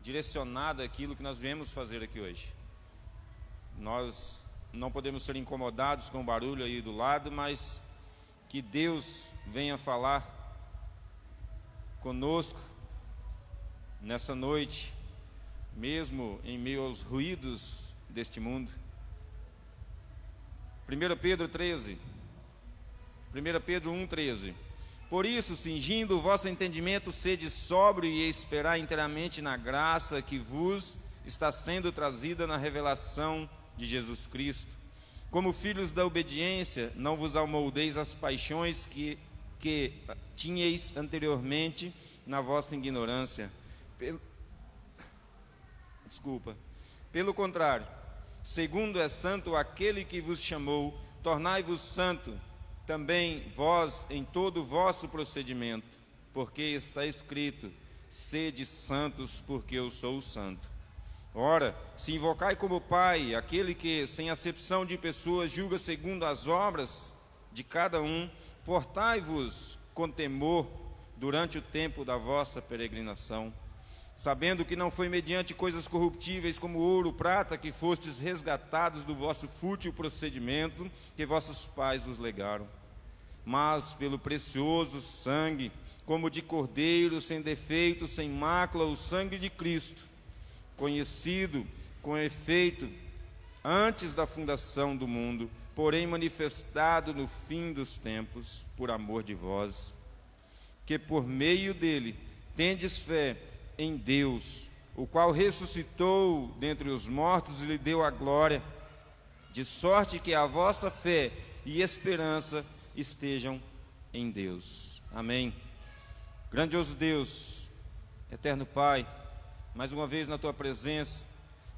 direcionada àquilo que nós viemos fazer aqui hoje. Nós não podemos ser incomodados com o barulho aí do lado, mas que Deus venha falar conosco nessa noite, mesmo em meio aos ruídos deste mundo. 1 Pedro 13, 1 Pedro 1,13. Por isso, cingindo o vosso entendimento, sede sóbrio e esperar inteiramente na graça que vos está sendo trazida na revelação de Jesus Cristo. Como filhos da obediência, não vos amoldeis às paixões que tinhais anteriormente na vossa ignorância. Pelo contrário, segundo é santo aquele que vos chamou, tornai-vos santo também vós em todo o vosso procedimento, porque está escrito: sede santos, porque eu sou santo. Ora, se invocai como Pai aquele que, sem acepção de pessoas, julga segundo as obras de cada um, portai-vos com temor durante o tempo da vossa peregrinação, sabendo que não foi mediante coisas corruptíveis como ouro, prata, que fostes resgatados do vosso fútil procedimento que vossos pais vos legaram, mas pelo precioso sangue, como de cordeiro, sem defeito, sem mácula, o sangue de Cristo, conhecido com efeito antes da fundação do mundo, porém manifestado no fim dos tempos, por amor de vós, que por meio dele tendes fé em Deus, o qual ressuscitou dentre os mortos e lhe deu a glória, de sorte que a vossa fé e esperança estejam em Deus. Amém. Grandioso Deus, eterno Pai, mais uma vez na Tua presença,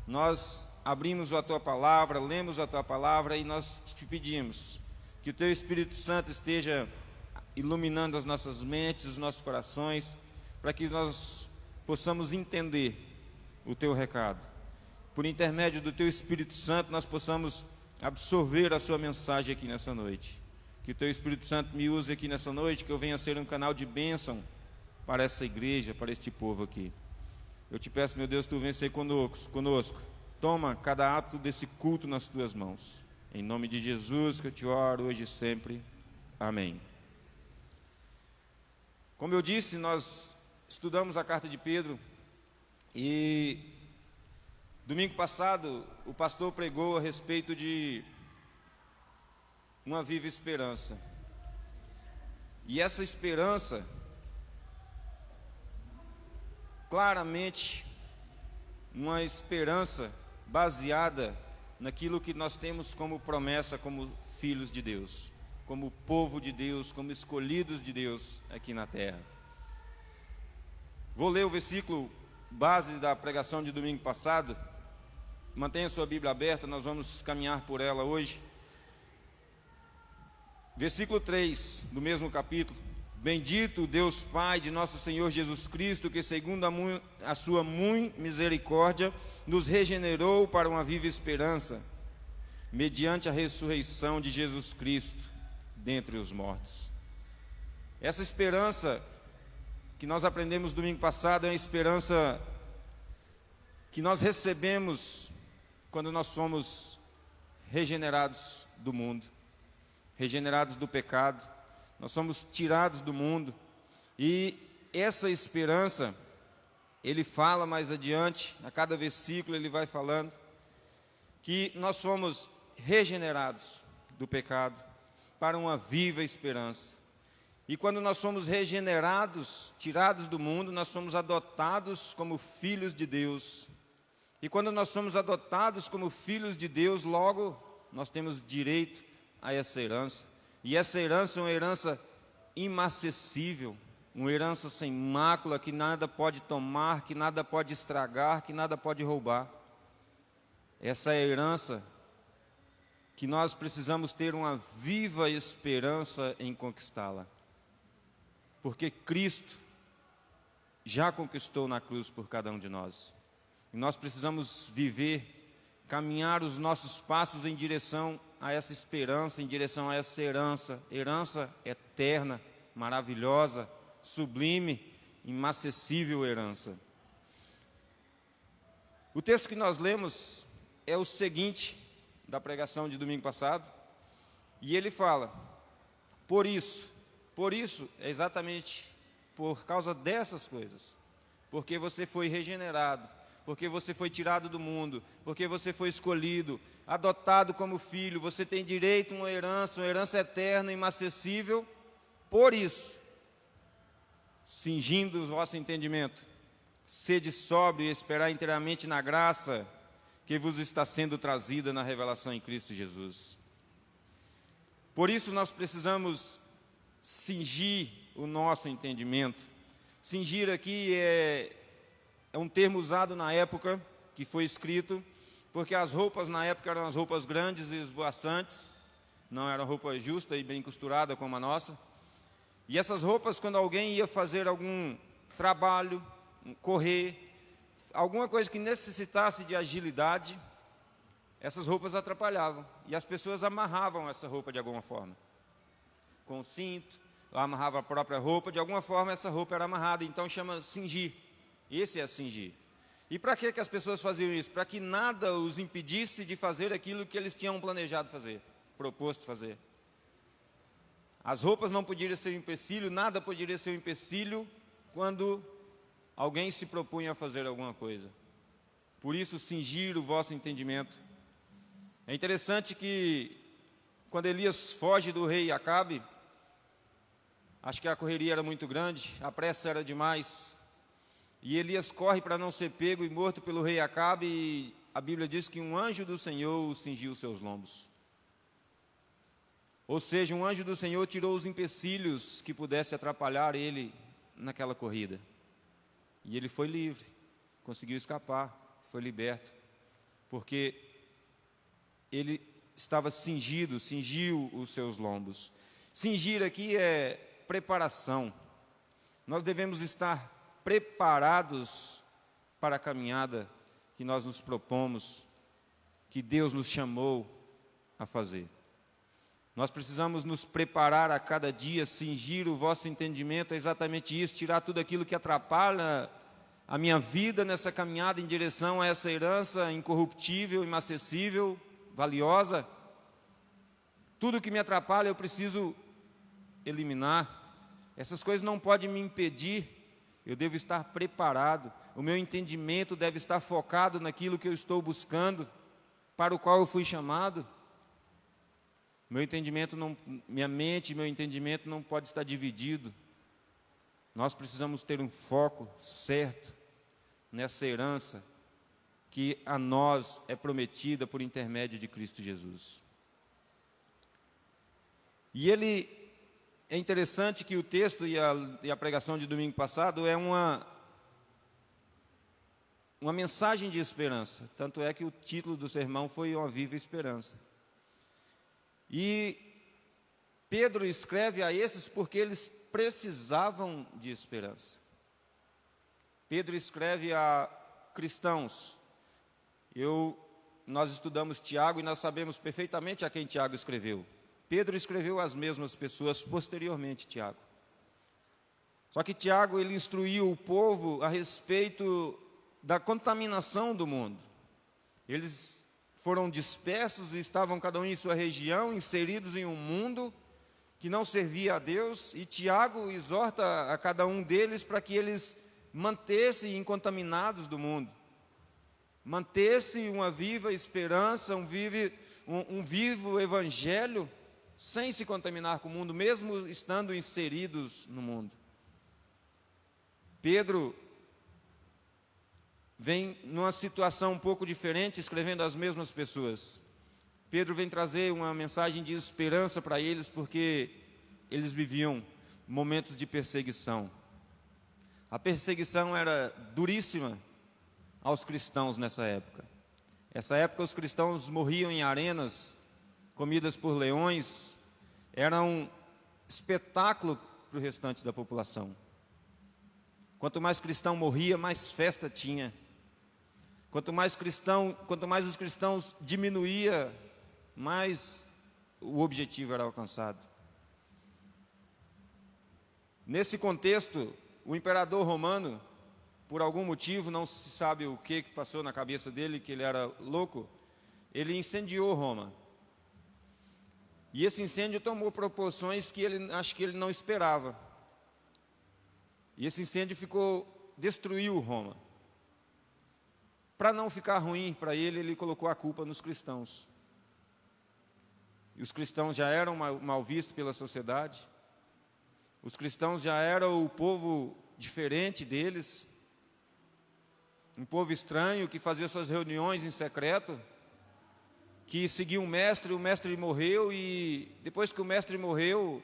nós abrimos a Tua palavra, lemos a Tua palavra e nós te pedimos que o Teu Espírito Santo esteja iluminando as nossas mentes, os nossos corações, para que nós possamos entender o Teu recado. Por intermédio do Teu Espírito Santo, nós possamos absorver a Sua mensagem aqui nessa noite. Que o Teu Espírito Santo me use aqui nessa noite, que eu venha ser um canal de bênção para essa igreja, para este povo aqui. Eu te peço, meu Deus, Tu venha ser conosco. Toma cada ato desse culto nas Tuas mãos. Em nome de Jesus que eu te oro hoje e sempre. Amém. Como eu disse, nós estudamos a carta de Pedro e domingo passado o pastor pregou a respeito de uma viva esperança. E essa esperança, claramente, uma esperança baseada naquilo que nós temos como promessa, como filhos de Deus, como povo de Deus, como escolhidos de Deus aqui na terra. Vou ler o versículo base da pregação de domingo passado. Mantenha sua Bíblia aberta, nós vamos caminhar por ela hoje. Versículo 3 do mesmo capítulo. Bendito o Deus Pai de nosso Senhor Jesus Cristo, que segundo a sua muito misericórdia, nos regenerou para uma viva esperança, mediante a ressurreição de Jesus Cristo dentre os mortos. Essa esperança que nós aprendemos domingo passado é uma esperança que nós recebemos quando nós fomos regenerados do mundo, regenerados do pecado. Nós somos tirados do mundo, e essa esperança, ele fala mais adiante, a cada versículo ele vai falando, que nós somos regenerados do pecado para uma viva esperança. E quando nós somos regenerados, tirados do mundo, nós somos adotados como filhos de Deus. E quando nós somos adotados como filhos de Deus, logo nós temos direito a essa herança. E essa herança é uma herança inacessível, uma herança sem mácula, que nada pode tomar, que nada pode estragar, que nada pode roubar. Essa é a herança que nós precisamos ter uma viva esperança em conquistá-la. Porque Cristo já conquistou na cruz por cada um de nós. E nós precisamos viver, caminhar os nossos passos em direção a essa esperança, em direção a essa herança eterna, maravilhosa, sublime, inacessível herança. O texto que nós lemos é o seguinte, da pregação de domingo passado, e ele fala: por isso é exatamente por causa dessas coisas, porque você foi regenerado, porque você foi tirado do mundo, porque você foi escolhido, adotado como filho, você tem direito a uma herança eterna, inacessível. Por isso, cingindo o vosso entendimento, sede sóbrio e esperar inteiramente na graça que vos está sendo trazida na revelação em Cristo Jesus. Por isso nós precisamos cingir o nosso entendimento. Cingir aqui é um termo usado na época que foi escrito, porque as roupas na época eram as roupas grandes e esvoaçantes, não eram roupa justa e bem costurada como a nossa. E essas roupas, quando alguém ia fazer algum trabalho, correr, alguma coisa que necessitasse de agilidade, essas roupas atrapalhavam. E as pessoas amarravam essa roupa de alguma forma. Com o cinto, amarrava a própria roupa, de alguma forma essa roupa era amarrada, então chama cingir. Esse é cingir. E para que as pessoas faziam isso? Para que nada os impedisse de fazer aquilo que eles tinham planejado fazer, proposto fazer. As roupas não poderiam ser um empecilho, nada poderia ser um empecilho quando alguém se propunha a fazer alguma coisa. Por isso, cingir o vosso entendimento. É interessante que, quando Elias foge do rei Acabe, acho que a correria era muito grande, a pressa era demais, e Elias corre para não ser pego e morto pelo rei Acabe, e a Bíblia diz que um anjo do Senhor cingiu os seus lombos. Ou seja, um anjo do Senhor tirou os empecilhos que pudesse atrapalhar ele naquela corrida. E ele foi livre, conseguiu escapar, foi liberto, porque ele estava cingido, cingiu os seus lombos. Cingir aqui é preparação. Nós devemos estar preparados para a caminhada que nós nos propomos, que Deus nos chamou a fazer. Nós precisamos nos preparar a cada dia, cingir o vosso entendimento, é exatamente isso, tirar tudo aquilo que atrapalha a minha vida nessa caminhada em direção a essa herança incorruptível, inacessível, valiosa. Tudo que me atrapalha eu preciso eliminar. Essas coisas não podem me impedir, eu devo estar preparado, o meu entendimento deve estar focado naquilo que eu estou buscando, para o qual eu fui chamado. Meu entendimento minha mente, meu entendimento não pode estar dividido. Nós precisamos ter um foco certo nessa herança que a nós é prometida por intermédio de Cristo Jesus. E é interessante que o texto e a pregação de domingo passado é uma mensagem de esperança. Tanto é que o título do sermão foi Uma Viva Esperança. E Pedro escreve a esses porque eles precisavam de esperança. Pedro escreve a cristãos. Nós estudamos Tiago e nós sabemos perfeitamente a quem Tiago escreveu. Pedro escreveu às mesmas pessoas posteriormente, Tiago. Só que Tiago, ele instruiu o povo a respeito da contaminação do mundo. Eles foram dispersos e estavam cada um em sua região, inseridos em um mundo que não servia a Deus, e Tiago exorta a cada um deles para que eles mantessem incontaminados do mundo, mantessem uma viva esperança, um vivo evangelho, sem se contaminar com o mundo, mesmo estando inseridos no mundo. Pedro vem numa situação um pouco diferente, escrevendo às mesmas pessoas. Pedro vem trazer uma mensagem de esperança para eles, porque eles viviam momentos de perseguição. A perseguição era duríssima aos cristãos nessa época. Nessa época os cristãos morriam em arenas, comidas por leões, era um espetáculo para o restante da população. Quanto mais cristão morria, mais festa tinha. Quanto mais os cristãos diminuía, mais o objetivo era alcançado. Nesse contexto, o imperador romano, por algum motivo, não se sabe o que passou na cabeça dele, que ele era louco, ele incendiou Roma. E esse incêndio tomou proporções que acho que ele não esperava. E esse incêndio destruiu Roma. Para não ficar ruim para ele, ele colocou a culpa nos cristãos. E os cristãos já eram mal vistos pela sociedade. Os cristãos já eram o povo diferente deles. Um povo estranho que fazia suas reuniões em secreto, que seguia o mestre morreu, e depois que o mestre morreu,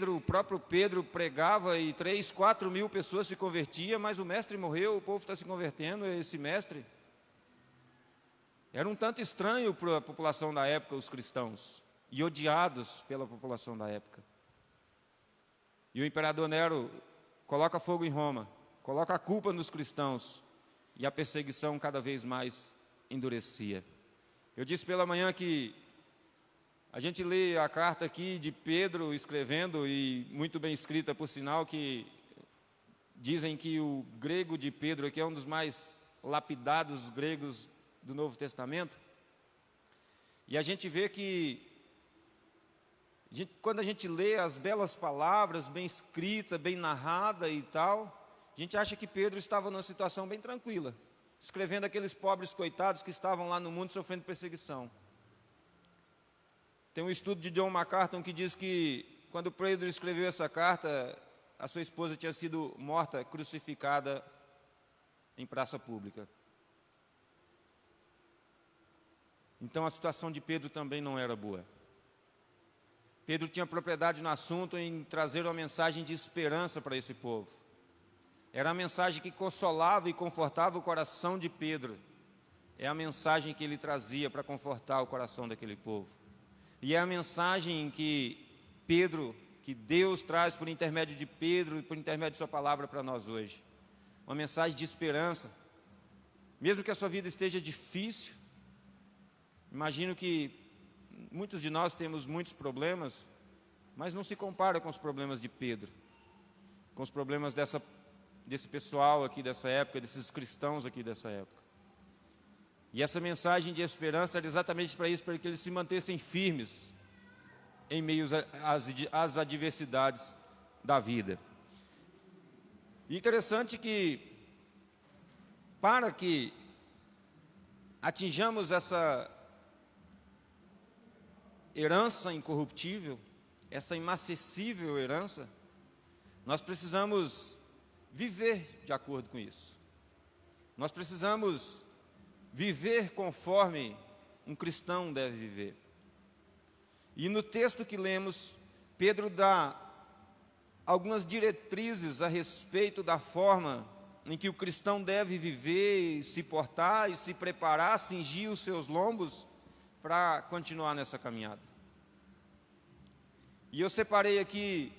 o próprio Pedro pregava e 3, 4 mil pessoas se convertiam, mas o mestre morreu, o povo está se convertendo, esse mestre. Era um tanto estranho para a população da época, os cristãos, e odiados pela população da época. E o imperador Nero coloca fogo em Roma, coloca a culpa nos cristãos, e a perseguição cada vez mais endurecia. Eu disse pela manhã que a gente lê a carta aqui de Pedro escrevendo, e muito bem escrita por sinal, que dizem que o grego de Pedro aqui é um dos mais lapidados gregos do Novo Testamento. E a gente vê que, quando a gente lê as belas palavras, bem escrita, bem narrada e tal, a gente acha que Pedro estava numa situação bem tranquila, escrevendo aqueles pobres coitados que estavam lá no mundo sofrendo perseguição. Tem um estudo de John MacArthur que diz que, quando Pedro escreveu essa carta, a sua esposa tinha sido morta, crucificada em praça pública. Então a situação de Pedro também não era boa. Pedro tinha propriedade no assunto em trazer uma mensagem de esperança para esse povo. Era a mensagem que consolava e confortava o coração de Pedro. É a mensagem que ele trazia para confortar o coração daquele povo. E é a mensagem que Deus traz por intermédio de Pedro e por intermédio de sua palavra para nós hoje. Uma mensagem de esperança. Mesmo que a sua vida esteja difícil, imagino que muitos de nós temos muitos problemas, mas não se compara com os problemas de Pedro, com os problemas desse pessoal aqui dessa época, desses cristãos aqui dessa época. E essa mensagem de esperança era exatamente para isso, para que eles se mantessem firmes em meio às adversidades da vida. E interessante que, para que atinjamos essa herança incorruptível, essa inacessível herança, nós precisamos viver de acordo com isso. Nós precisamos viver conforme um cristão deve viver. E no texto que lemos, Pedro dá algumas diretrizes a respeito da forma em que o cristão deve viver, se portar e se preparar, cingir os seus lombos para continuar nessa caminhada. E eu separei aqui,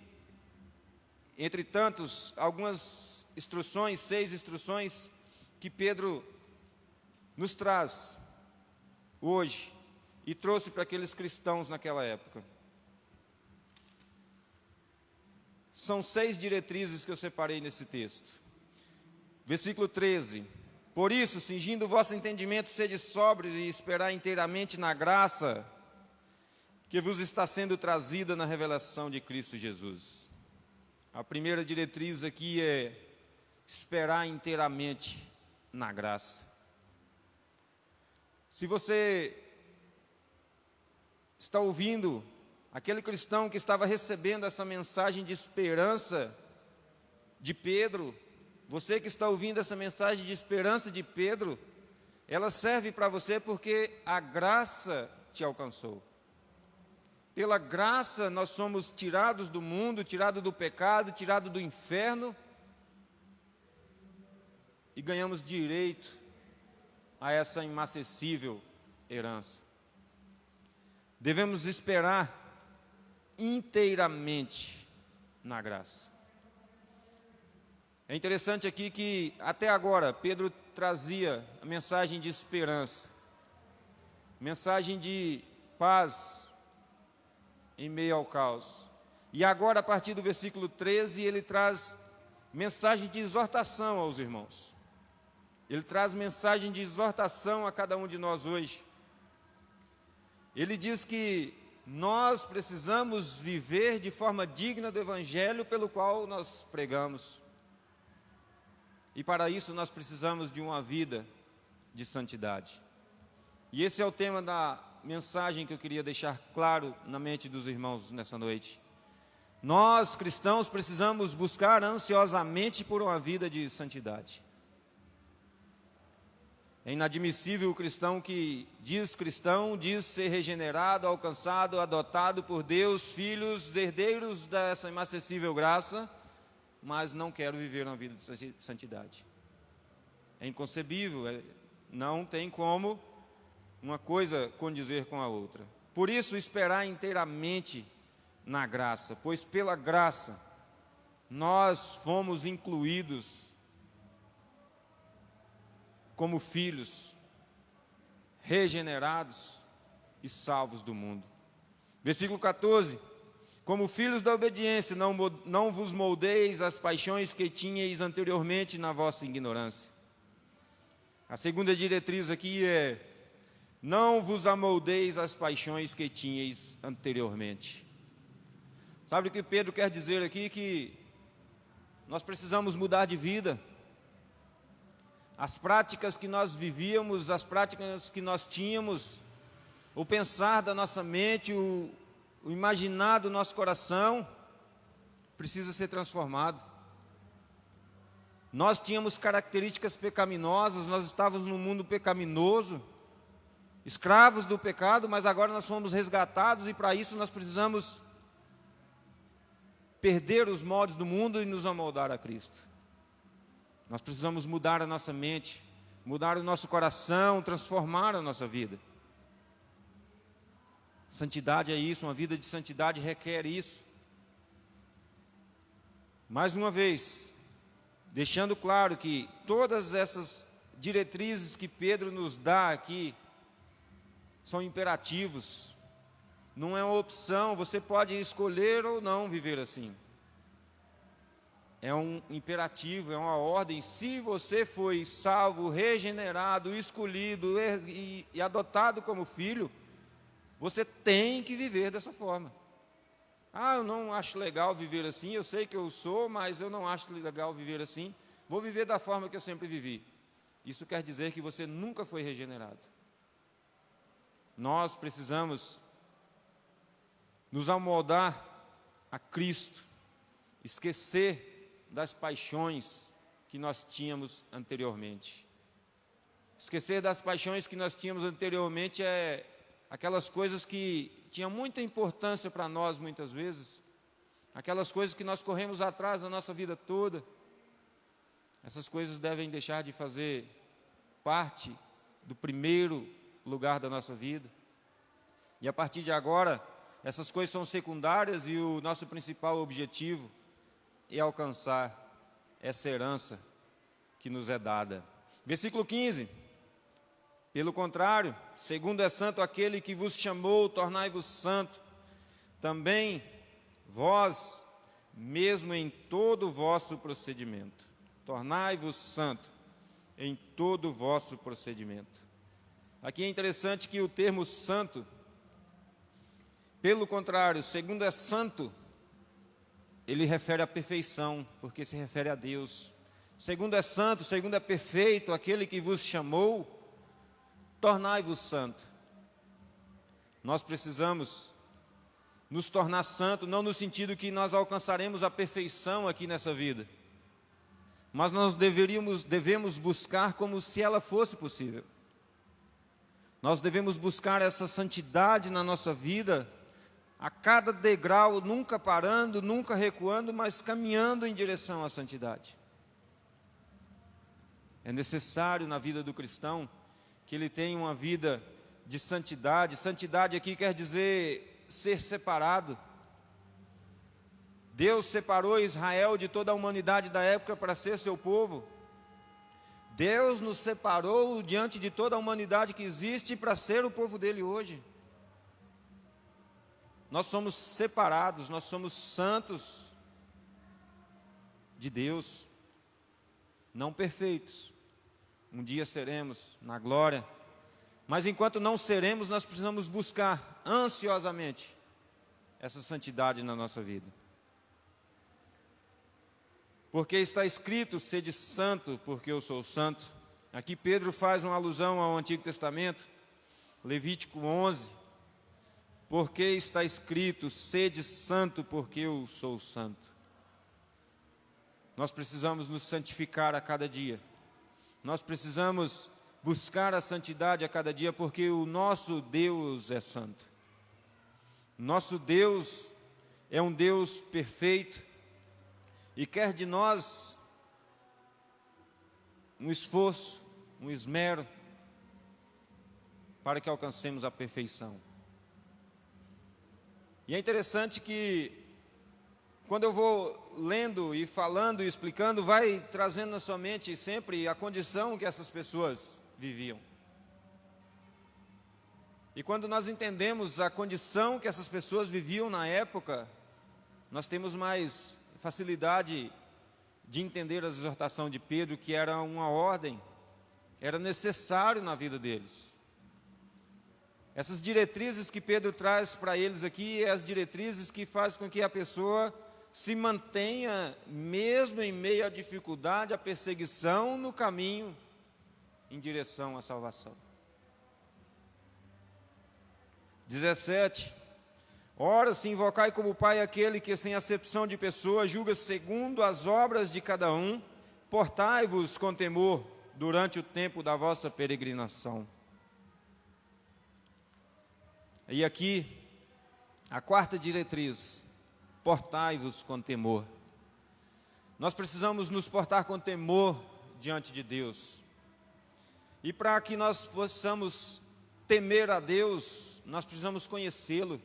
entre tantos, algumas instruções, 6 instruções que Pedro nos traz hoje e trouxe para aqueles cristãos naquela época. São 6 diretrizes que eu separei nesse texto. Versículo 13. Por isso, cingindo o vosso entendimento, sede sóbrios e esperar inteiramente na graça que vos está sendo trazida na revelação de Cristo Jesus. A primeira diretriz aqui é esperar inteiramente na graça. Se você está ouvindo aquele cristão que estava recebendo essa mensagem de esperança de Pedro, você que está ouvindo essa mensagem de esperança de Pedro, ela serve para você porque a graça te alcançou. Pela graça nós somos tirados do mundo, tirados do pecado, tirados do inferno e ganhamos direito a essa inacessível herança. Devemos esperar inteiramente na graça. É interessante aqui que até agora Pedro trazia a mensagem de esperança, mensagem de paz em meio ao caos. E agora, a partir do versículo 13, ele traz mensagem de exortação aos irmãos. Ele traz mensagem de exortação a cada um de nós hoje. Ele diz que nós precisamos viver de forma digna do Evangelho pelo qual nós pregamos. E para isso nós precisamos de uma vida de santidade. E esse é o tema da mensagem que eu queria deixar claro na mente dos irmãos nessa noite. Nós, cristãos, precisamos buscar ansiosamente por uma vida de santidade. É inadmissível o cristão que cristão, diz ser regenerado, alcançado, adotado por Deus, filhos, herdeiros dessa inacessível graça, mas não quer viver uma vida de santidade. É inconcebível, não tem como uma coisa condizer com a outra. Por isso, esperar inteiramente na graça, pois pela graça nós fomos incluídos como filhos, regenerados e salvos do mundo. Versículo 14: como filhos da obediência, não vos moldeis as paixões que tinhais anteriormente na vossa ignorância. A segunda diretriz aqui é: não vos amoldeis as paixões que tinhais anteriormente. Sabe o que Pedro quer dizer aqui? Que nós precisamos mudar de vida. As práticas que nós vivíamos, as práticas que nós tínhamos, o pensar da nossa mente, o imaginar do nosso coração, precisa ser transformado. Nós tínhamos características pecaminosas, nós estávamos num mundo pecaminoso, escravos do pecado, mas agora nós fomos resgatados e para isso nós precisamos perder os moldes do mundo e nos amoldar a Cristo. Nós precisamos mudar a nossa mente, mudar o nosso coração, transformar a nossa vida. Santidade é isso, uma vida de santidade requer isso. Mais uma vez, deixando claro que todas essas diretrizes que Pedro nos dá aqui são imperativos. Não é uma opção, você pode escolher ou não viver assim. É um imperativo, é uma ordem. Se você foi salvo, regenerado, escolhido e adotado como filho, você tem que viver dessa forma. Eu não acho legal viver assim, eu sei que eu sou, mas eu não acho legal viver assim. Vou viver da forma que eu sempre vivi. Isso quer dizer que você nunca foi regenerado. Nós precisamos nos amoldar a Cristo, esquecer das paixões que nós tínhamos anteriormente. Esquecer das paixões que nós tínhamos anteriormente é aquelas coisas que tinham muita importância para nós muitas vezes, aquelas coisas que nós corremos atrás a nossa vida toda. Essas coisas devem deixar de fazer parte do primeiro lugar da nossa vida. E a partir de agora, essas coisas são secundárias e o nosso principal objetivo é alcançar essa herança que nos é dada. Versículo 15: pelo contrário, segundo é santo aquele que vos chamou, tornai-vos santo, também vós mesmo em todo o vosso procedimento. Tornai-vos santo em todo o vosso procedimento. Aqui é interessante que o termo santo, pelo contrário, segundo é santo, ele refere à perfeição, porque se refere a Deus. Segundo é santo, segundo é perfeito, aquele que vos chamou, tornai-vos santo. Nós precisamos nos tornar santo, não no sentido que nós alcançaremos a perfeição aqui nessa vida, mas nós devemos buscar como se ela fosse possível. Nós devemos buscar essa santidade na nossa vida, a cada degrau, nunca parando, nunca recuando, mas caminhando em direção à santidade. É necessário na vida do cristão que ele tenha uma vida de santidade. Santidade aqui quer dizer ser separado. Deus separou Israel de toda a humanidade da época para ser seu povo. Deus nos separou diante de toda a humanidade que existe para ser o povo dele hoje. Nós somos separados, nós somos santos. de Deus, não perfeitos. Um dia seremos na glória, mas enquanto não seremos, nós precisamos buscar ansiosamente essa santidade na nossa vida. Porque está escrito: sede santo, porque eu sou santo. Aqui Pedro faz uma alusão ao Antigo Testamento, Levítico 11. Porque está escrito: sede santo, porque eu sou santo. Nós precisamos nos santificar a cada dia. Nós precisamos buscar a santidade a cada dia, porque o nosso Deus é santo. Nosso Deus é um Deus perfeito e quer de nós um esforço, um esmero, para que alcancemos a perfeição. E é interessante que, quando eu vou lendo e falando e explicando, vai trazendo na sua mente sempre a condição que essas pessoas viviam. E quando nós entendemos a condição que essas pessoas viviam na época, nós temos mais facilidade de entender a exortação de Pedro, que era uma ordem, era necessário na vida deles. Essas diretrizes que Pedro traz para eles aqui, é as diretrizes que fazem com que a pessoa se mantenha, mesmo em meio à dificuldade, à perseguição, no caminho em direção à salvação. 17. Ora, se invocai como Pai aquele que, sem acepção de pessoa, julga segundo as obras de cada um, portai-vos com temor durante o tempo da vossa peregrinação. E aqui, a quarta diretriz: portai-vos com temor. Nós precisamos nos portar com temor diante de Deus. E para que nós possamos temer a Deus, nós precisamos conhecê-lo.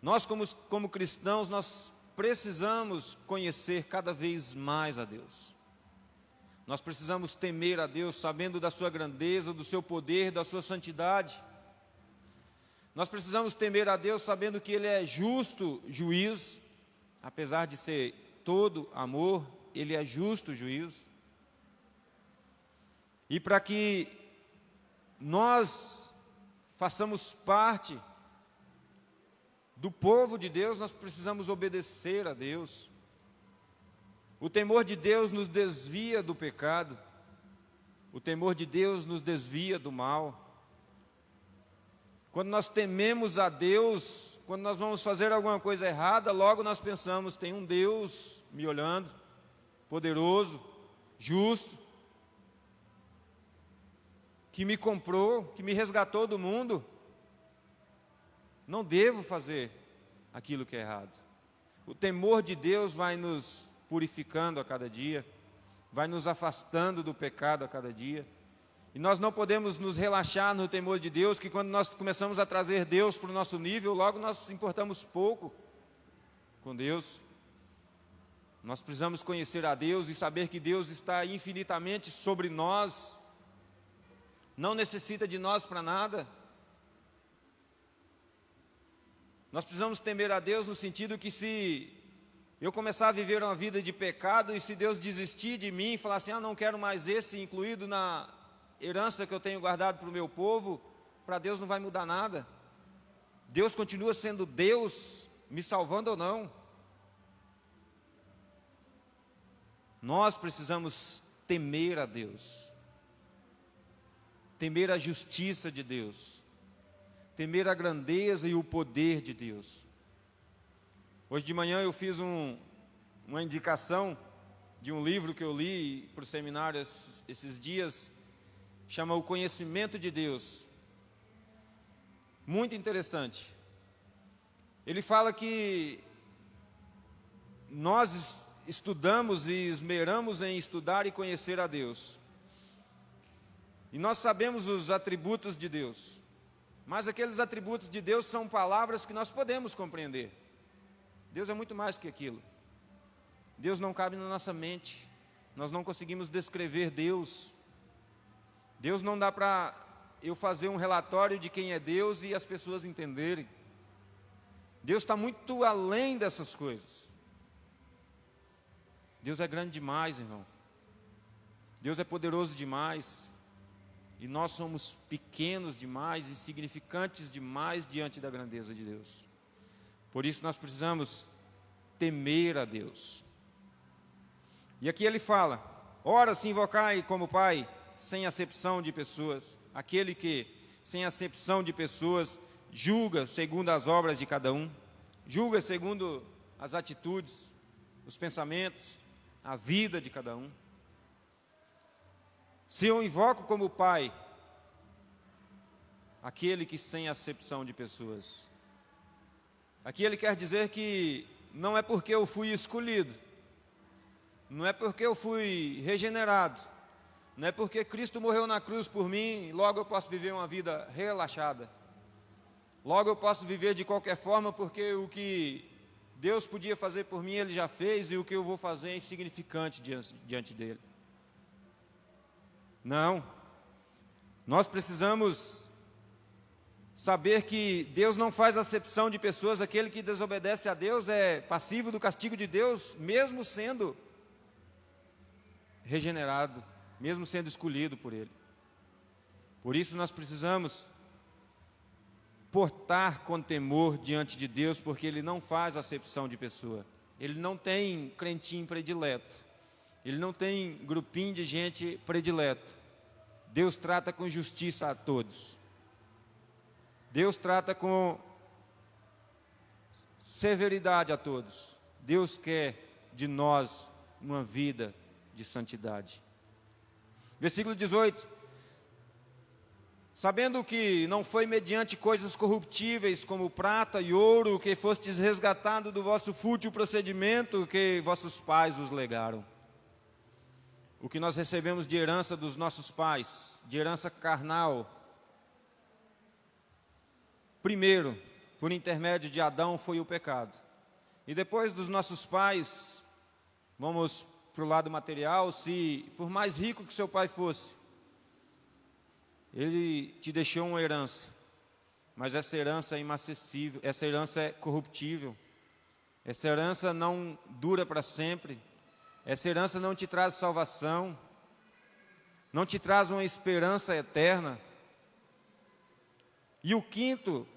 Nós, como cristãos, nós precisamos conhecer cada vez mais a Deus. Nós precisamos temer a Deus, sabendo da sua grandeza, do seu poder, da sua santidade. Nós precisamos temer a Deus, sabendo que Ele é justo juiz, apesar de ser todo amor, Ele é justo juiz. E para que nós façamos parte do povo de Deus, nós precisamos obedecer a Deus. O temor de Deus nos desvia do pecado. O temor de Deus nos desvia do mal. Quando nós tememos a Deus, quando nós vamos fazer alguma coisa errada, logo nós pensamos: tem um Deus me olhando, poderoso, justo, que me comprou, que me resgatou do mundo. Não devo fazer aquilo que é errado. O temor de Deus vai nos purificando a cada dia, vai nos afastando do pecado a cada dia. E nós não podemos nos relaxar no temor de Deus, que quando nós começamos a trazer Deus para o nosso nível, logo nós importamos pouco com Deus. Nós precisamos conhecer a Deus e saber que Deus está infinitamente sobre nós, não necessita de nós para nada. Nós precisamos temer a Deus no sentido que, se eu começar a viver uma vida de pecado, e se Deus desistir de mim e falar assim: não quero mais esse incluído na herança que eu tenho guardado para o meu povo, para Deus não vai mudar nada. Deus continua sendo Deus, me salvando ou não. Nós precisamos temer a Deus, temer a justiça de Deus, temer a grandeza e o poder de Deus. Hoje de manhã eu fiz uma indicação de um livro que eu li para o seminário esses dias, chama O Conhecimento de Deus. Muito interessante. Ele fala que nós estudamos e esmeramos em estudar e conhecer a Deus. E nós sabemos os atributos de Deus. Mas aqueles atributos de Deus são palavras que nós podemos compreender. Deus é muito mais que aquilo. Deus não cabe na nossa mente. Nós não conseguimos descrever Deus. Deus não dá para eu fazer um relatório de quem é Deus e as pessoas entenderem. Deus está muito além dessas coisas. Deus é grande demais, irmão. Deus é poderoso demais. E nós somos pequenos demais, insignificantes demais diante da grandeza de Deus. Por isso nós precisamos temer a Deus. E aqui ele fala: ora se invocai como Pai, sem acepção de pessoas, aquele que, sem acepção de pessoas, julga segundo as obras de cada um, julga segundo as atitudes, os pensamentos, a vida de cada um. Se eu invoco como Pai, aquele que sem acepção de pessoas, aqui ele quer dizer que não é porque eu fui escolhido, não é porque eu fui regenerado, não é porque Cristo morreu na cruz por mim, logo eu posso viver uma vida relaxada, logo eu posso viver de qualquer forma, porque o que Deus podia fazer por mim, Ele já fez, e o que eu vou fazer é insignificante diante dEle. Não, nós precisamos saber que Deus não faz acepção de pessoas. Aquele que desobedece a Deus é passivo do castigo de Deus, mesmo sendo regenerado, mesmo sendo escolhido por Ele. Por isso nós precisamos portar com temor diante de Deus, porque Ele não faz acepção de pessoa. Ele não tem crentinho predileto, Ele não tem grupinho de gente predileto. Deus trata com justiça a todos. Deus trata com severidade a todos. Deus quer de nós uma vida de santidade. Versículo 18: sabendo que não foi mediante coisas corruptíveis como prata e ouro que fostes resgatado do vosso fútil procedimento que vossos pais vos legaram. O que nós recebemos de herança dos nossos pais, de herança carnal, primeiro, por intermédio de Adão, foi o pecado. E depois dos nossos pais, vamos para o lado material, se por mais rico que seu pai fosse, ele te deixou uma herança, mas essa herança é inacessível, essa herança é corruptível, essa herança não dura para sempre, essa herança não te traz salvação, não te traz uma esperança eterna. E o quinto,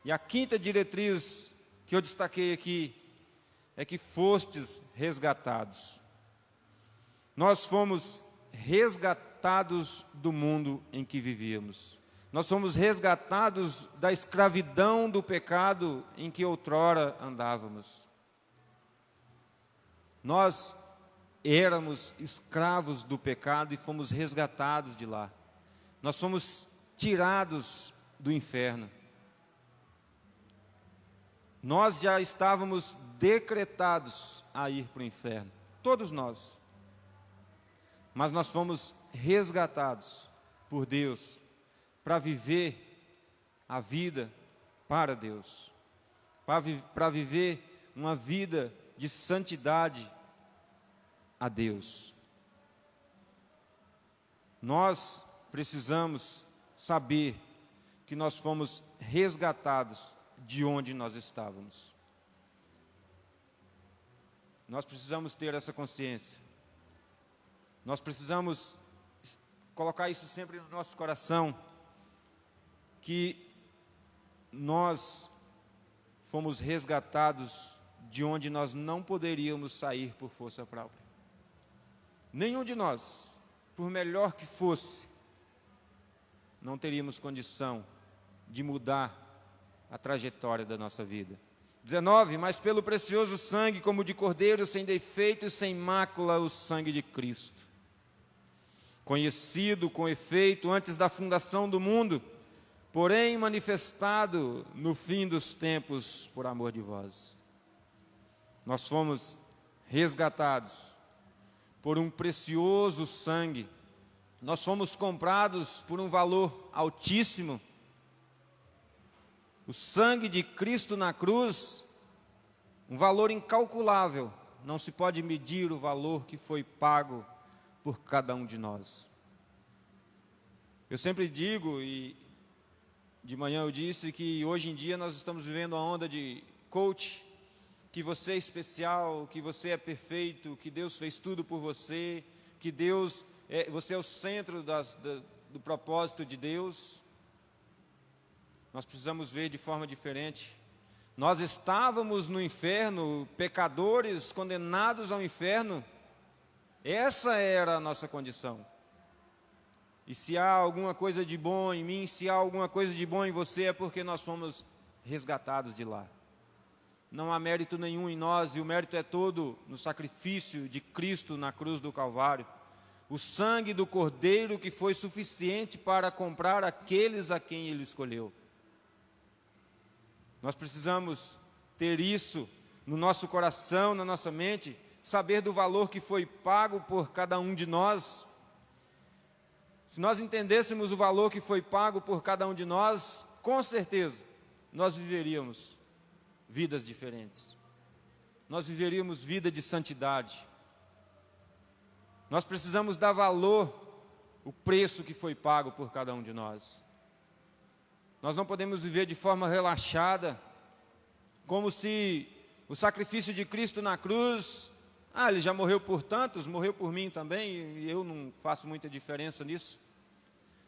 e a quinta diretriz que eu destaquei aqui, é que fostes resgatados. Nós fomos resgatados do mundo em que vivíamos. Nós fomos resgatados da escravidão do pecado em que outrora andávamos. Nós éramos escravos do pecado e fomos resgatados de lá. Nós fomos tirados do inferno. Nós já estávamos decretados a ir para o inferno, todos nós. Mas nós fomos resgatados por Deus para viver a vida para Deus, para viver uma vida de santidade a Deus. Nós precisamos saber que nós fomos resgatados de onde nós estávamos. Nós precisamos ter essa consciência. Nós precisamos colocar isso sempre no nosso coração, que nós fomos resgatados de onde nós não poderíamos sair por força própria. Nenhum de nós, por melhor que fosse, não teríamos condição de mudar a trajetória da nossa vida. 19, mas pelo precioso sangue, como de cordeiro, sem defeito e sem mácula, o sangue de Cristo, conhecido com efeito antes da fundação do mundo, porém manifestado no fim dos tempos por amor de vós. Nós fomos resgatados por um precioso sangue. Nós fomos comprados por um valor altíssimo. O sangue de Cristo na cruz, um valor incalculável. Não se pode medir o valor que foi pago por cada um de nós. Eu sempre digo, e de manhã eu disse, que hoje em dia nós estamos vivendo uma onda de coach, que você é especial, que você é perfeito, que Deus fez tudo por você, que você é o centro do propósito de Deus. Nós precisamos ver de forma diferente. Nós estávamos no inferno, pecadores, condenados ao inferno. Essa era a nossa condição. E se há alguma coisa de bom em mim, se há alguma coisa de bom em você, é porque nós fomos resgatados de lá. Não há mérito nenhum em nós, e o mérito é todo no sacrifício de Cristo na cruz do Calvário. O sangue do Cordeiro que foi suficiente para comprar aqueles a quem Ele escolheu. Nós precisamos ter isso no nosso coração, na nossa mente, saber do valor que foi pago por cada um de nós. Se nós entendêssemos o valor que foi pago por cada um de nós, com certeza, nós viveríamos vidas diferentes. Nós viveríamos vida de santidade. Nós precisamos dar valor ao preço que foi pago por cada um de nós. Nós não podemos viver de forma relaxada, como se o sacrifício de Cristo na cruz, ele já morreu por tantos, morreu por mim também, e eu não faço muita diferença nisso.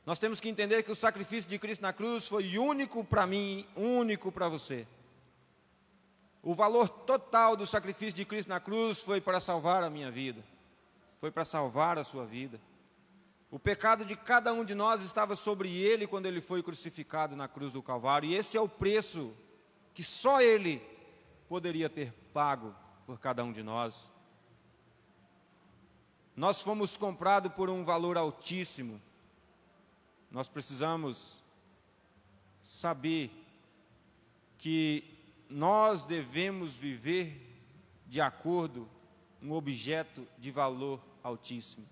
Nós temos que entender que o sacrifício de Cristo na cruz foi único para mim, único para você. O valor total do sacrifício de Cristo na cruz foi para salvar a minha vida, foi para salvar a sua vida. O pecado de cada um de nós estava sobre Ele quando Ele foi crucificado na cruz do Calvário, e esse é o preço que só Ele poderia ter pago por cada um de nós. Nós fomos comprados por um valor altíssimo. Nós precisamos saber que nós devemos viver de acordo com um objeto de valor altíssimo.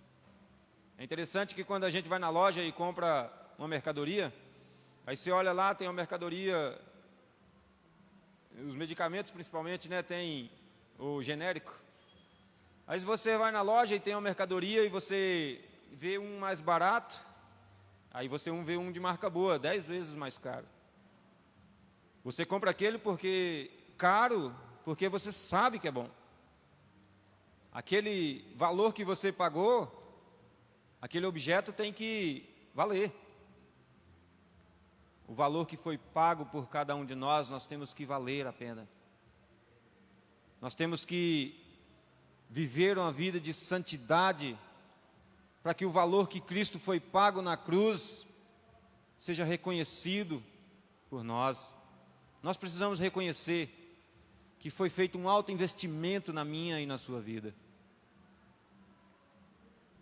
É interessante que quando a gente vai na loja e compra uma mercadoria, aí você olha lá, tem uma mercadoria, os medicamentos principalmente, né, tem o genérico. Aí você vai na loja e tem uma mercadoria e você vê um mais barato, aí você vê um de marca boa, 10 vezes mais caro. Você compra aquele caro, porque você sabe que é bom. Aquele valor que você pagou, aquele objeto tem que valer. O valor que foi pago por cada um de nós temos que valer a pena. Nós temos que viver uma vida de santidade, para que o valor que Cristo foi pago na cruz seja reconhecido por nós. Nós precisamos reconhecer que foi feito um alto investimento na minha e na sua vida.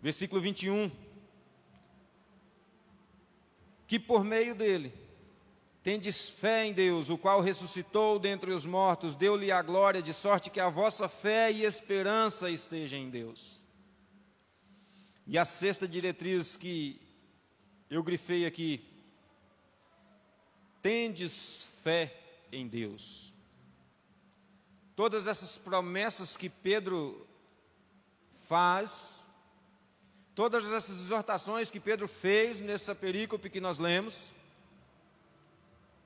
Versículo 21. Que por meio dele tendes fé em Deus, o qual ressuscitou dentre os mortos, deu-lhe a glória, de sorte que a vossa fé e esperança esteja em Deus. E a sexta diretriz que eu grifei aqui: tendes fé em Deus. Todas essas promessas que Pedro faz, todas essas exortações que Pedro fez nessa perícope que nós lemos,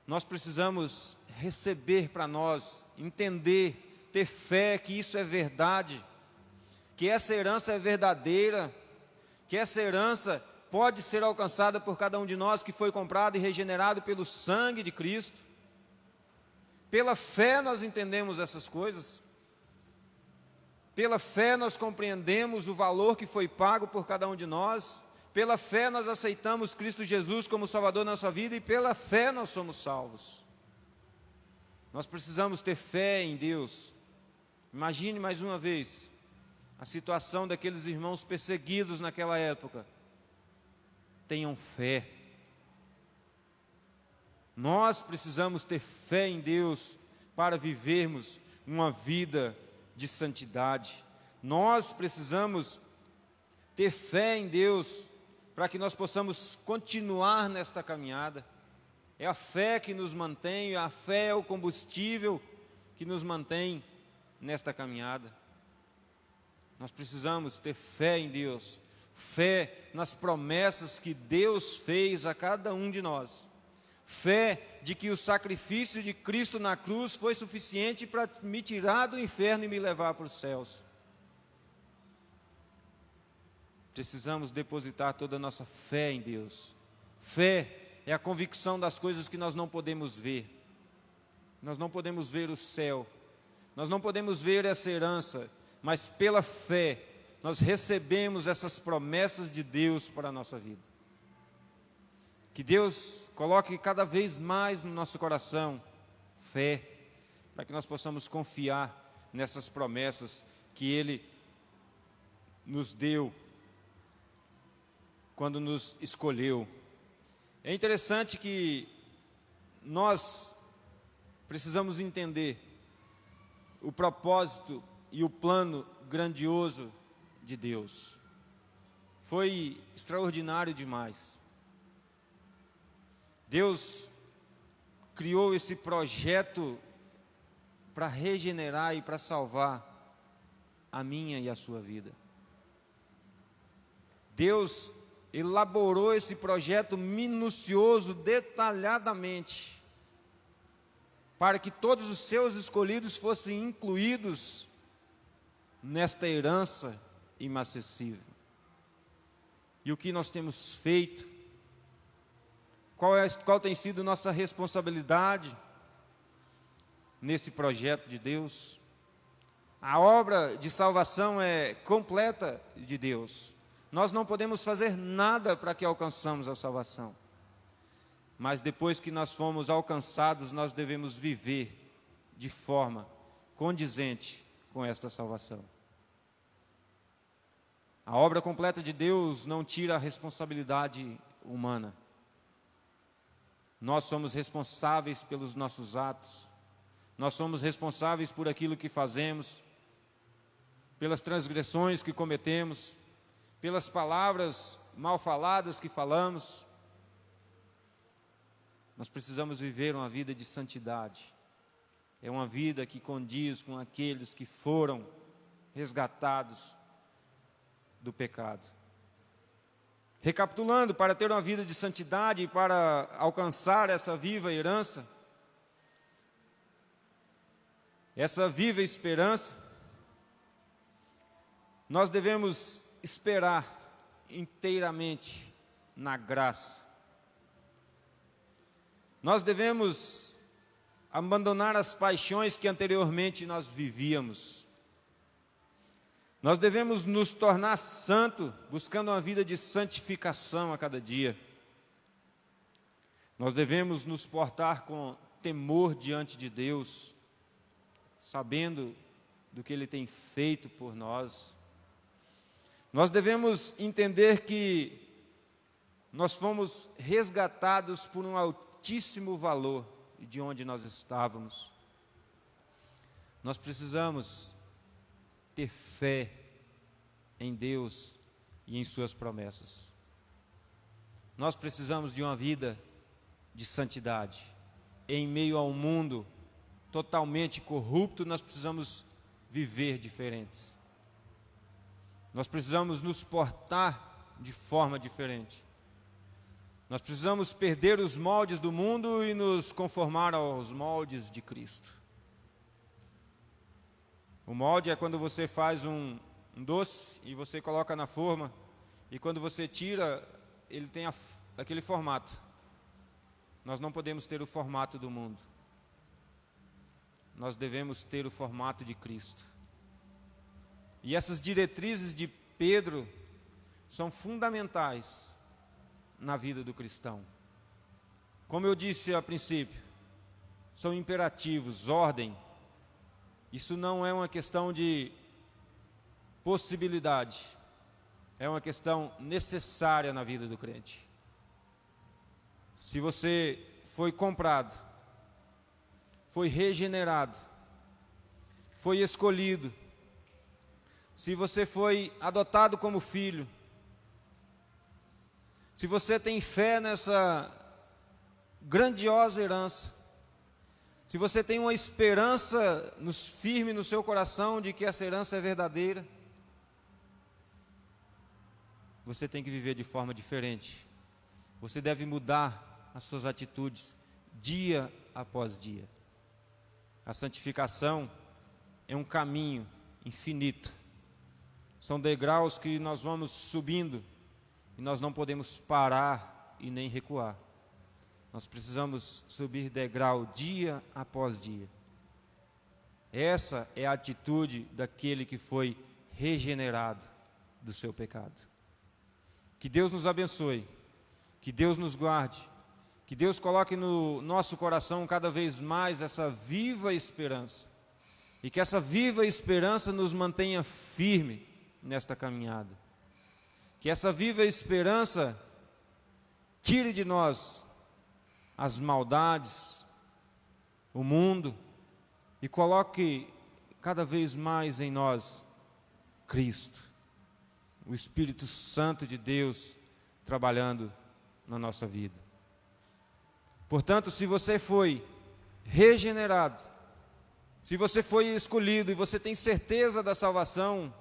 nós precisamos receber para nós, entender, ter fé que isso é verdade, que essa herança é verdadeira, que essa herança pode ser alcançada por cada um de nós que foi comprado e regenerado pelo sangue de Cristo. Pela fé nós entendemos essas coisas. Pela fé nós compreendemos o valor que foi pago por cada um de nós. Pela fé nós aceitamos Cristo Jesus como Salvador da nossa vida, e pela fé nós somos salvos. Nós precisamos ter fé em Deus. Imagine mais uma vez a situação daqueles irmãos perseguidos naquela época. Tenham fé. Nós precisamos ter fé em Deus para vivermos uma vida de santidade. Nós precisamos ter fé em Deus para que nós possamos continuar nesta caminhada. É a fé que nos mantém, a fé é o combustível que nos mantém nesta caminhada. Nós precisamos ter fé em Deus, fé nas promessas que Deus fez a cada um de nós. Fé de que o sacrifício de Cristo na cruz foi suficiente para me tirar do inferno e me levar para os céus. Precisamos depositar toda a nossa fé em Deus. Fé é a convicção das coisas que nós não podemos ver. Nós não podemos ver o céu, nós não podemos ver essa herança, mas pela fé nós recebemos essas promessas de Deus para a nossa vida. Que Deus coloque cada vez mais no nosso coração fé, para que nós possamos confiar nessas promessas que Ele nos deu quando nos escolheu. É interessante que nós precisamos entender o propósito e o plano grandioso de Deus. Foi extraordinário demais. Deus criou esse projeto para regenerar e para salvar a minha e a sua vida. Deus elaborou esse projeto minucioso, detalhadamente, para que todos os seus escolhidos fossem incluídos nesta herança inacessível. E o que nós temos feito? Qual tem sido nossa responsabilidade nesse projeto de Deus? A obra de salvação é completa de Deus. Nós não podemos fazer nada para que alcançamos a salvação. Mas depois que nós fomos alcançados, nós devemos viver de forma condizente com esta salvação. A obra completa de Deus não tira a responsabilidade humana. Nós somos responsáveis pelos nossos atos. Nós somos responsáveis por aquilo que fazemos, pelas transgressões que cometemos, pelas palavras mal faladas que falamos. Nós precisamos viver uma vida de santidade. É uma vida que condiz com aqueles que foram resgatados do pecado. Recapitulando, para ter uma vida de santidade e para alcançar essa viva herança, essa viva esperança, nós devemos esperar inteiramente na graça. Nós devemos abandonar as paixões que anteriormente nós vivíamos. Nós devemos nos tornar santos, buscando uma vida de santificação a cada dia. Nós devemos nos portar com temor diante de Deus, sabendo do que Ele tem feito por nós. Nós devemos entender que nós fomos resgatados por um altíssimo valor de onde nós estávamos. Nós precisamos ter fé em Deus e em suas promessas. Nós precisamos de uma vida de santidade. Em meio a um mundo totalmente corrupto, nós precisamos viver diferentes. Nós precisamos nos portar de forma diferente. Nós precisamos perder os moldes do mundo e nos conformar aos moldes de Cristo. O molde é quando você faz um doce e você coloca na forma, e quando você tira, ele tem aquele formato. Nós não podemos ter o formato do mundo. Nós devemos ter o formato de Cristo. E essas diretrizes de Pedro são fundamentais na vida do cristão. Como eu disse a princípio, são imperativos, ordem. Isso não é uma questão de possibilidade, é uma questão necessária na vida do crente. Se você foi comprado, foi regenerado, foi escolhido, se você foi adotado como filho, se você tem fé nessa grandiosa herança, se você tem uma esperança firme no seu coração de que essa herança é verdadeira, você tem que viver de forma diferente. Você deve mudar as suas atitudes dia após dia. A santificação é um caminho infinito. São degraus que nós vamos subindo e nós não podemos parar e nem recuar. Nós precisamos subir degrau dia após dia. Essa é a atitude daquele que foi regenerado do seu pecado. Que Deus nos abençoe, que Deus nos guarde, que Deus coloque no nosso coração cada vez mais essa viva esperança, e que essa viva esperança nos mantenha firme nesta caminhada. Que essa viva esperança tire de nós as maldades, o mundo, e coloque cada vez mais em nós Cristo, o Espírito Santo de Deus trabalhando na nossa vida. Portanto, se você foi regenerado, se você foi escolhido e você tem certeza da salvação,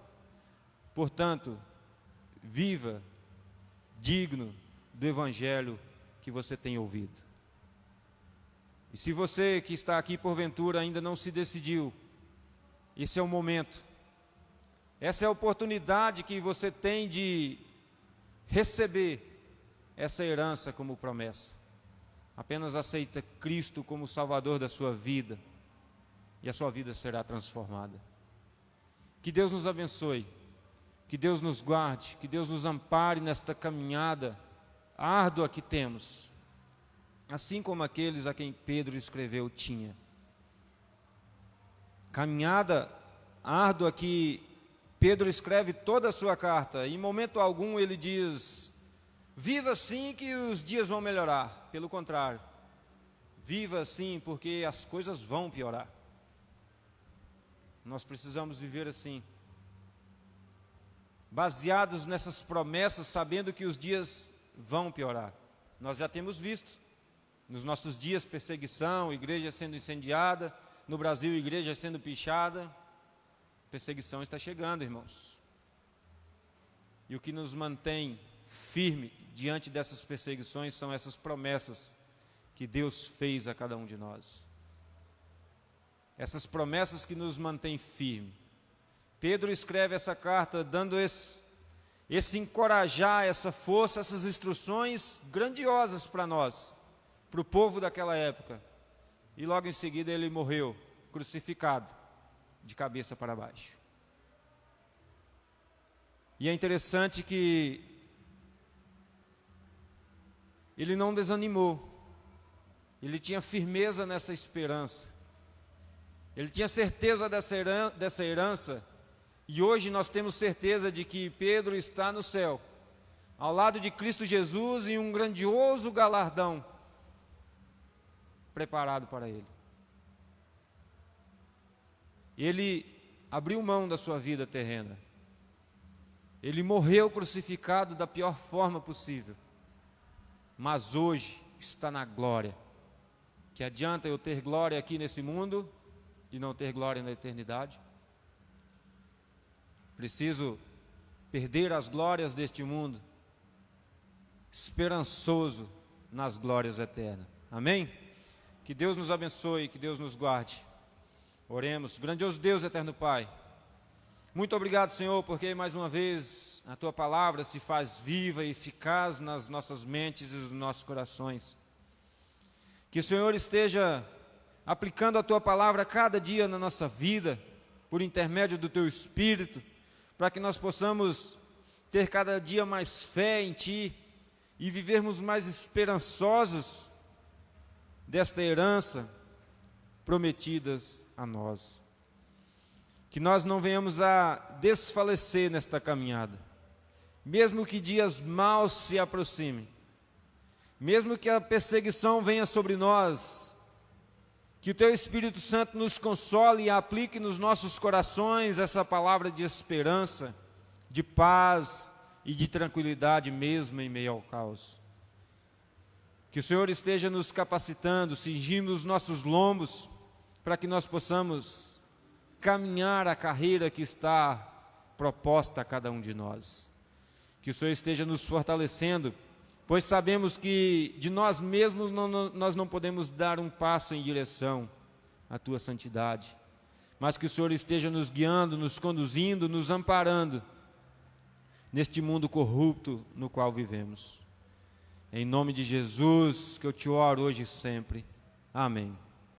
portanto, viva digno do Evangelho que você tem ouvido. E se você que está aqui porventura ainda não se decidiu, esse é o momento, essa é a oportunidade que você tem de receber essa herança como promessa. Apenas aceita Cristo como Salvador da sua vida e a sua vida será transformada. Que Deus nos abençoe, que Deus nos guarde, que Deus nos ampare nesta caminhada árdua que temos, assim como aqueles a quem Pedro escreveu tinha. Caminhada árdua que Pedro escreve toda a sua carta, e em momento algum ele diz: viva assim que os dias vão melhorar. Pelo contrário, viva assim porque as coisas vão piorar. Nós precisamos viver assim, baseados nessas promessas, sabendo que os dias vão piorar. Nós já temos visto nos nossos dias perseguição, igreja sendo incendiada, no Brasil igreja sendo pichada. Perseguição está chegando, irmãos. E o que nos mantém firme diante dessas perseguições são essas promessas que Deus fez a cada um de nós. Essas promessas que nos mantêm firme. Pedro escreve essa carta dando esse encorajar, essa força, essas instruções grandiosas para nós, para o povo daquela época. E logo em seguida ele morreu, crucificado, de cabeça para baixo. E é interessante que ele não desanimou, ele tinha firmeza nessa esperança, ele tinha certeza dessa herança, e hoje nós temos certeza de que Pedro está no céu, ao lado de Cristo Jesus, em um grandioso galardão preparado para ele. Ele abriu mão da sua vida terrena, ele morreu crucificado da pior forma possível, mas hoje está na glória. Que adianta eu ter glória aqui nesse mundo e não ter glória na eternidade? Preciso perder as glórias deste mundo, esperançoso nas glórias eternas. Amém? Que Deus nos abençoe, que Deus nos guarde. Oremos. Grandioso Deus, eterno Pai, muito obrigado, Senhor, porque mais uma vez a Tua palavra se faz viva e eficaz nas nossas mentes e nos nossos corações. Que o Senhor esteja aplicando a Tua palavra cada dia na nossa vida, por intermédio do Teu Espírito, para que nós possamos ter cada dia mais fé em Ti e vivermos mais esperançosos desta herança prometidas a nós. Que nós não venhamos a desfalecer nesta caminhada, mesmo que dias maus se aproximem, mesmo que a perseguição venha sobre nós, que o Teu Espírito Santo nos console e aplique nos nossos corações essa palavra de esperança, de paz e de tranquilidade mesmo em meio ao caos. Que o Senhor esteja nos capacitando, cingindo os nossos lombos, para que nós possamos caminhar a carreira que está proposta a cada um de nós. Que o Senhor esteja nos fortalecendo, pois sabemos que de nós mesmos nós não podemos dar um passo em direção à tua santidade, mas que o Senhor esteja nos guiando, nos conduzindo, nos amparando neste mundo corrupto no qual vivemos. Em nome de Jesus que eu te oro hoje e sempre. Amém.